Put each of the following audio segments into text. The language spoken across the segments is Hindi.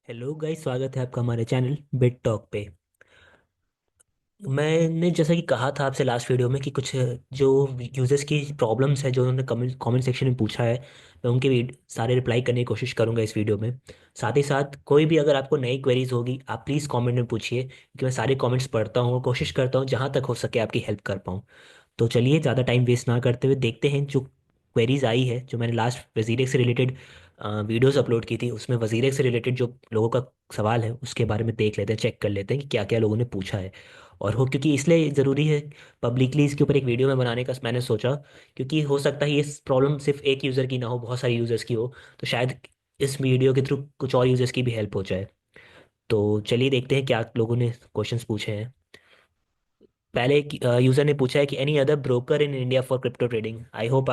हेलो गाइस, स्वागत है आपका हमारे चैनल बिट टॉक पे। मैंने जैसा कि कहा था आपसे लास्ट वीडियो में कि कुछ जो यूजर्स की प्रॉब्लम्स है जो उन्होंने कमेंट कमेंट सेक्शन में पूछा है, मैं उनके सारे रिप्लाई करने की कोशिश करूंगा इस वीडियो में। साथ ही साथ कोई भी अगर आपको नई क्वेरीज होगी आप प्लीज़ कमेंट में पूछिए, क्योंकि मैं सारे कमेंट्स पढ़ता हूँ और कोशिश करता हूँ जहाँ तक हो सके आपकी हेल्प कर पाऊँ। तो चलिए ज़्यादा टाइम वेस्ट ना करते हुए देखते हैं जो क्वेरीज आई है। जो मैंने लास्ट वजीरेक से रिलेटेड वीडियोस अपलोड की थी, उसमें वजीरेक से रिलेटेड जो लोगों का सवाल है उसके बारे में देख लेते हैं, चेक कर लेते हैं कि क्या क्या लोगों ने पूछा है। और हो क्योंकि इसलिए ज़रूरी है पब्लिकली इसके ऊपर एक वीडियो में बनाने का मैंने सोचा, क्योंकि हो सकता है ये प्रॉब्लम सिर्फ एक यूज़र की ना हो, बहुत सारे यूज़र्स की हो। तो शायद इस वीडियो के थ्रू कुछ और यूज़र्स की भी हेल्प हो जाए। तो चलिए देखते हैं क्या लोगों ने क्वेश्चंस पूछे हैं। पहले एक यूजर ने पूछा है कि any other broker in India for crypto trading. I hope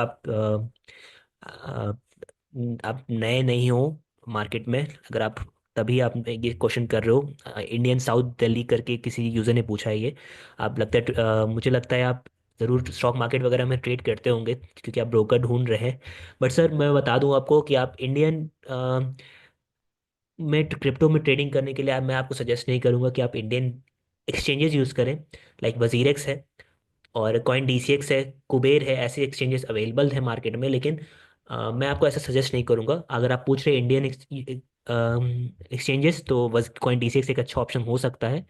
आप नए नहीं हो मार्केट में। अगर आप तभी आप ये क्वेश्चन कर रहे हो, इंडियन साउथ दिल्ली करके किसी यूजर ने पूछा है ये। आप लगता है मुझे लगता है आप ज़रूर स्टॉक मार्केट वगैरह में ट्रेड करते होंगे, क्योंकि आप ब्रोकर ढूंढ रहे हैं। बट सर मैं बता दूं आपको कि आप इंडियन में क्रिप्टो में ट्रेडिंग करने के लिए मैं आपको सजेस्ट नहीं करूंगा कि आप इंडियन एक्सचेंजेस यूज़ करें। लाइक वजीरेक्स है और कॉइन डीसीएक्स है, कुबेर है, ऐसे एक्सचेंजेस अवेलेबल है मार्केट में। लेकिन मैं आपको ऐसा सजेस्ट नहीं करूंगा। अगर आप पूछ रहे इंडियन एक्सचेंजेस तो कॉइन डीसीएक्स एक अच्छा ऑप्शन हो सकता है।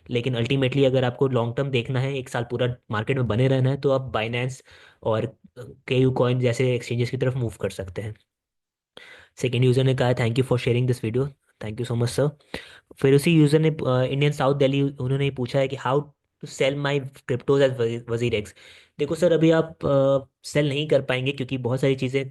लेकिन अल्टीमेटली अगर आपको लॉन्ग टर्म देखना है, एक साल पूरा मार्केट में बने रहना है, तो आप बाइनेंस और केयू कॉइन जैसे एक्सचेंजेस की तरफ मूव कर सकते हैं। सेकेंड यूजर ने कहा thank you for sharing this video. Thank you so much sir. फिर उसी यूजर ने इंडियन साउथ दिल्ली उन्होंने पूछा है कि how to sell my cryptos as WazirX. देखो सर, अभी आप सेल नहीं कर पाएंगे क्योंकि बहुत सारी चीज़ें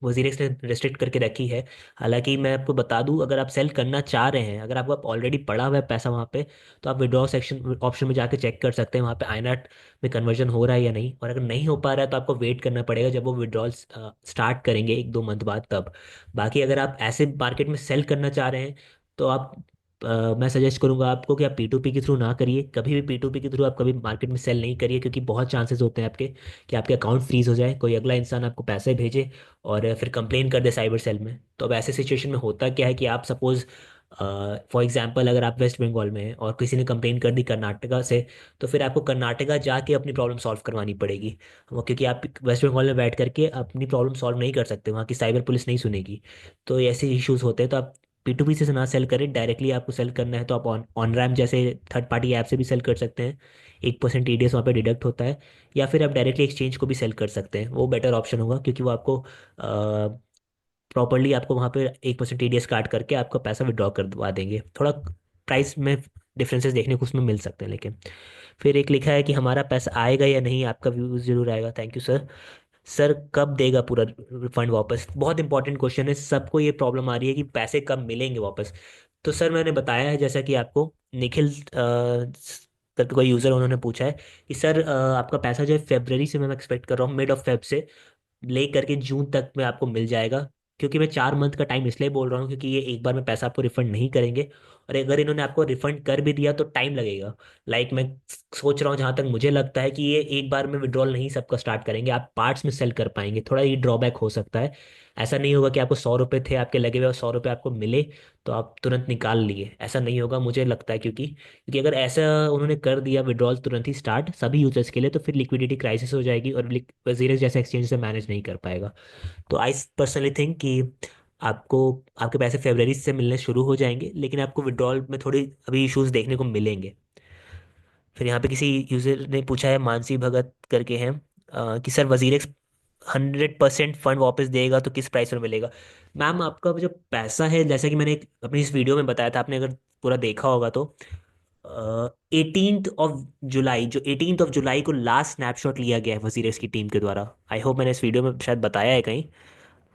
वजीरेक्स ने रिस्ट्रिक्ट करके रखी है। हालांकि मैं आपको बता दूं, अगर आप सेल करना चाह रहे हैं, अगर आपको आप ऑलरेडी पड़ा हुआ है पैसा वहाँ पे, तो आप विड्रॉ सेक्शन ऑप्शन में जाके चेक कर सकते हैं वहाँ पे आईनैट में कन्वर्जन हो रहा है या नहीं। और अगर नहीं हो पा रहा है तो आपको वेट करना पड़ेगा जब वो विड्रॉल स्टार्ट करेंगे एक दो मंथ बाद, तब। बाकी अगर आप ऐसे मार्केट में सेल करना चाह रहे हैं तो आप मैं सजेस्ट करूंगा आपको कि आप P2P के थ्रू ना करिए। कभी भी P2P के थ्रू आप कभी मार्केट में सेल नहीं करिए, क्योंकि बहुत चांसेस होते हैं आपके कि आपके अकाउंट फ्रीज हो जाए, कोई अगला इंसान आपको पैसे भेजे और फिर कंप्लेन कर दे साइबर सेल में। तो अब ऐसे सिचुएशन में होता क्या है कि आप सपोज फॉर एग्जांपल अगर आप वेस्ट बंगाल में हैं और किसी ने कंप्लेन कर दी कर्नाटका से, तो फिर आपको कर्नाटका जाके अपनी प्रॉब्लम सॉल्व करवानी पड़ेगी। क्योंकि आप वेस्ट बंगाल में बैठ करके अपनी प्रॉब्लम सॉल्व नहीं कर सकते, वहाँ की साइबर पुलिस नहीं सुनेगी। तो ऐसे इश्यूज होते हैं। तो आप P2P से ना सेल करें, डायरेक्टली आपको सेल करना है तो आप ऑन रैम जैसे थर्ड पार्टी ऐप से भी सेल कर सकते हैं। 1% TDS वहाँ पे डिडक्ट होता है। या फिर आप डायरेक्टली एक्सचेंज को भी सेल कर सकते हैं, वो बेटर ऑप्शन होगा, क्योंकि वो आपको प्रॉपरली आपको वहाँ पे 1% TDS काट करके आपका पैसा विड्रॉ करवा देंगे। थोड़ा प्राइस में डिफरेंसेस देखने को उसमें मिल सकते हैं, लेकिन फिर एक लिखा है कि हमारा पैसा आएगा या नहीं, आपका व्यूज जरूर आएगा। Thank you sir. सर कब देगा पूरा रिफंड वापस? बहुत इंपॉर्टेंट क्वेश्चन है, सबको ये प्रॉब्लम आ रही है कि पैसे कब मिलेंगे वापस। तो सर मैंने बताया है, जैसा कि आपको निखिल करके कोई यूज़र उन्होंने पूछा है कि सर आपका पैसा जो है फरवरी से मैं एक्सपेक्ट कर रहा हूँ, मिड ऑफ फेब से ले करके जून तक में आपको मिल जाएगा। क्योंकि मैं 4 मंथ का टाइम इसलिए बोल रहा हूँ क्योंकि ये एक बार में पैसा आपको रिफंड नहीं करेंगे। और अगर इन्होंने आपको रिफंड कर भी दिया तो टाइम लगेगा। लाइक मैं सोच रहा हूँ, जहाँ तक मुझे लगता है कि ये एक बार में विड्रॉल नहीं सबका स्टार्ट करेंगे, आप पार्ट्स में सेल कर पाएंगे। थोड़ा ये ड्रॉबैक हो सकता है। ऐसा नहीं होगा कि आपको 100 रुपये थे आपके लगे हुए और 100 रुपये आपको मिले तो आप तुरंत निकाल लिए, ऐसा नहीं होगा मुझे लगता है। क्योंकि अगर ऐसा उन्होंने कर दिया विड्रॉल तुरंत ही स्टार्ट सभी यूजर्स के लिए, तो फिर लिक्विडिटी क्राइसिस हो जाएगी और जीरो जैसे एक्सचेंज से मैनेज नहीं कर पाएगा। तो आई पर्सनली थिंक कि आपको आपके पैसे फरवरी से मिलने शुरू हो जाएंगे, लेकिन आपको विड्रॉल में थोड़ी अभी इश्यूज देखने को मिलेंगे। फिर यहाँ पे किसी यूजर ने पूछा है, मानसी भगत करके हैं, कि सर वजीरेक्स 100% फंड वापस देगा तो किस प्राइस में मिलेगा? मैम आपका जो पैसा है, जैसा कि मैंने अपनी इस वीडियो में बताया था, आपने अगर पूरा देखा होगा तो 18 ऑफ जुलाई, जो 18 ऑफ जुलाई को लास्ट स्नैपशॉट लिया गया है वजीरेक्स की टीम के द्वारा। आई होप मैंने इस वीडियो में शायद बताया है कहीं।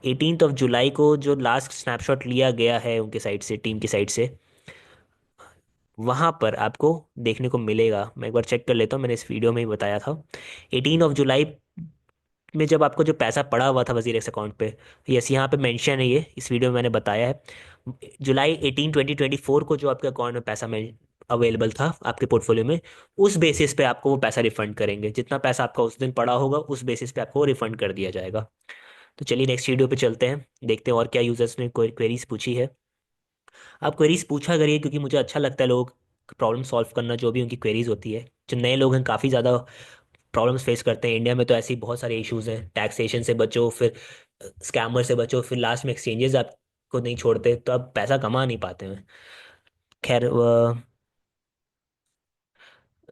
18 ऑफ जुलाई को जो लास्ट स्नैपशॉट लिया गया है उनके साइड से, टीम की साइड से, वहां पर आपको देखने को मिलेगा। मैं एक बार चेक कर लेता हूँ, मैंने इस वीडियो में ही बताया था। 18 ऑफ जुलाई में जब आपको जो पैसा पड़ा हुआ था वजीर एक्स अकाउंट पे, यस यहाँ पे मेंशन है, ये इस वीडियो में मैंने बताया है। जुलाई 18 2024 को जो आपके अकाउंट में पैसा में अवेलेबल था आपके पोर्टफोलियो में, उस बेसिस पे आपको वो पैसा रिफंड करेंगे। जितना पैसा आपका उस दिन पड़ा होगा उस बेसिस पे आपको रिफंड कर दिया जाएगा। तो चलिए नेक्स्ट वीडियो पे चलते हैं, देखते हैं और क्या यूजर्स ने कोई क्वेरीज पूछी है। आप क्वेरीज पूछा करिए, क्योंकि मुझे अच्छा लगता है लोग प्रॉब्लम सॉल्व करना, जो भी उनकी क्वेरीज होती है। जो नए लोग हैं काफ़ी ज़्यादा प्रॉब्लम्स फेस करते हैं इंडिया में, तो ऐसे ही बहुत सारे इश्यूज हैं। टैक्सेशन से बचो, फिर स्कैमर से बचो, फिर लास्ट में एक्सचेंजेस आपको नहीं छोड़ते, तो आप पैसा कमा नहीं पाते हैं। खैर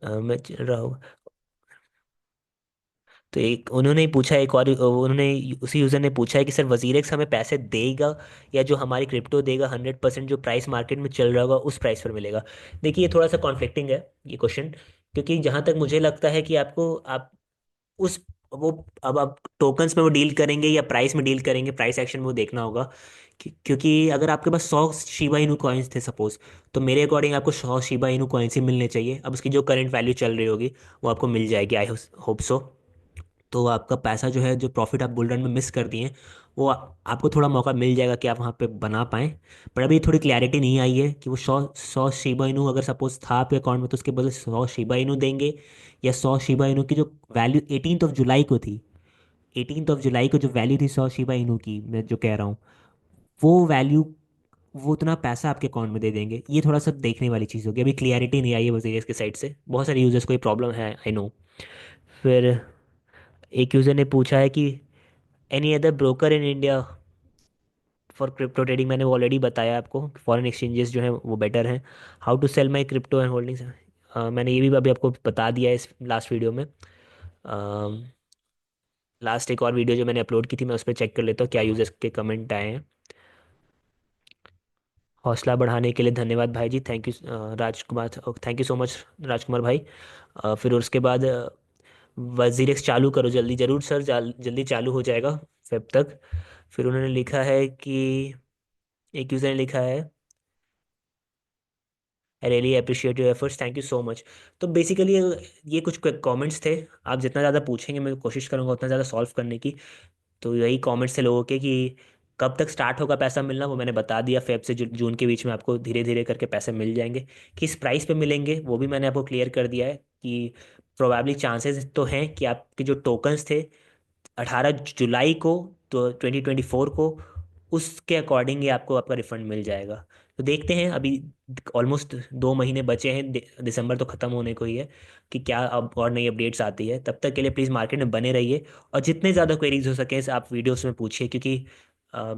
मैं चल रहा हूँ। तो एक उन्होंने ही पूछा, एक और उन्होंने उसी यूजर ने पूछा है कि सर वजीरेक्स हमें पैसे देगा, या जो हमारी क्रिप्टो देगा 100% जो प्राइस मार्केट में चल रहा होगा उस प्राइस पर मिलेगा। देखिए, ये थोड़ा सा कॉन्फ्लिक्टिंग है ये क्वेश्चन, क्योंकि जहां तक मुझे लगता है कि आपको आप उस वो अब आप टोकन्स में वो डील करेंगे या प्राइस में डील करेंगे, प्राइस एक्शन में वो देखना होगा। क्योंकि अगर आपके पास 100 शिबा इनू कॉइन्स थे सपोज, तो मेरे अकॉर्डिंग आपको 100 शिबा इनू कॉइन्स ही मिलने चाहिए। अब उसकी जो करंट वैल्यू चल रही होगी वो आपको मिल जाएगी, आई होप सो। तो आपका पैसा जो है, जो प्रॉफिट आप बुल रन में मिस कर दिए हैं, वो आपको थोड़ा मौका मिल जाएगा कि आप वहाँ पे बना पाएं। पर अभी थोड़ी क्लैरिटी नहीं आई है कि वो 100 शिबा इनू अगर सपोज था आपके अकाउंट में, तो उसके बदले 100 शिबा इनू देंगे, या 100 शिबा इनू की जो वैल्यू 18 जुलाई को थी, 18 जुलाई को जो वैल्यू थी 100 शिबा इनू की, मैं जो कह रहा हूँ, वो वैल्यू, वो उतना पैसा आपके अकाउंट में दे देंगे। ये थोड़ा सा देखने वाली चीज़ होगी, अभी क्लियरिटी नहीं आई है वजीरेस के साइड से। बहुत सारे यूजर्स को ये प्रॉब्लम है, आई नो। फिर एक यूजर ने पूछा है कि any other broker in India for crypto trading. मैंने वो ऑलरेडी बताया आपको, फॉरेन एक्सचेंजेस जो हैं वो बेटर हैं। How to sell my crypto and holdings, मैंने ये भी अभी आपको बता दिया है इस लास्ट वीडियो में। लास्ट एक और वीडियो जो मैंने अपलोड की थी, मैं उस पर चेक कर लेता हूँ क्या यूजर्स के कमेंट आए हैं। हौसला बढ़ाने के लिए धन्यवाद भाई ji, thank you Rajkumar, thank you so much Rajkumar भाई। फिर उसके बाद वजीरेक्स चालू करो जल्दी, जरूर सर, जल्दी चालू हो जाएगा फेब तक। फिर उन्होंने लिखा है कि, एक यूज़र ने लिखा है, I really appreciate your efforts, thank you so much. तो बेसिकली ये कुछ कमेंट्स थे। आप जितना ज़्यादा पूछेंगे मैं कोशिश करूँगा उतना ज़्यादा सॉल्व करने की। तो यही कमेंट्स थे लोगों के कि कब तक स्टार्ट होगा पैसा मिलना, वो मैंने बता दिया। फेब से जून के बीच में आपको धीरे धीरे करके पैसे मिल जाएंगे। किस प्राइस पे मिलेंगे वो भी मैंने आपको क्लियर कर दिया है कि प्रोबेबली चांसेस तो हैं कि आपके जो टोकन्स थे 18 जुलाई को, तो 2024 को, उसके अकॉर्डिंग ही आपको आपका रिफंड मिल जाएगा। तो देखते हैं, अभी ऑलमोस्ट 2 महीने बचे हैं, दिसंबर तो ख़त्म होने को ही है, कि क्या अब और नई अपडेट्स आती है। तब तक के लिए प्लीज़ मार्केट में बने रहिए, और जितने ज़्यादा क्वेरीज हो सके आप वीडियोस में पूछिए, क्योंकि अ,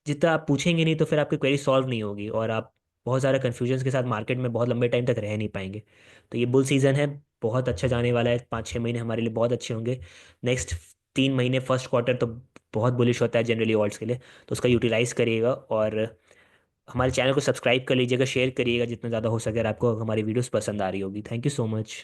जितना आप पूछेंगे नहीं तो फिर आपकी क्वेरी सॉल्व नहीं होगी, और आप बहुत सारे कन्फ्यूजन्स के साथ मार्केट में बहुत लंबे टाइम तक रह नहीं पाएंगे। तो ये बुल सीज़न है, बहुत अच्छा जाने वाला है, 5-6 महीने हमारे लिए बहुत अच्छे होंगे। नेक्स्ट 3 महीने, फर्स्ट क्वार्टर तो बहुत बुलिश होता है जनरली ऑल्ट्स के लिए, तो उसका यूटिलाइज करिएगा। और हमारे चैनल को सब्सक्राइब कर लीजिएगा, शेयर करिएगा जितना ज़्यादा हो सके, अगर आपको हमारी वीडियोस पसंद आ रही होगी। Thank you so much.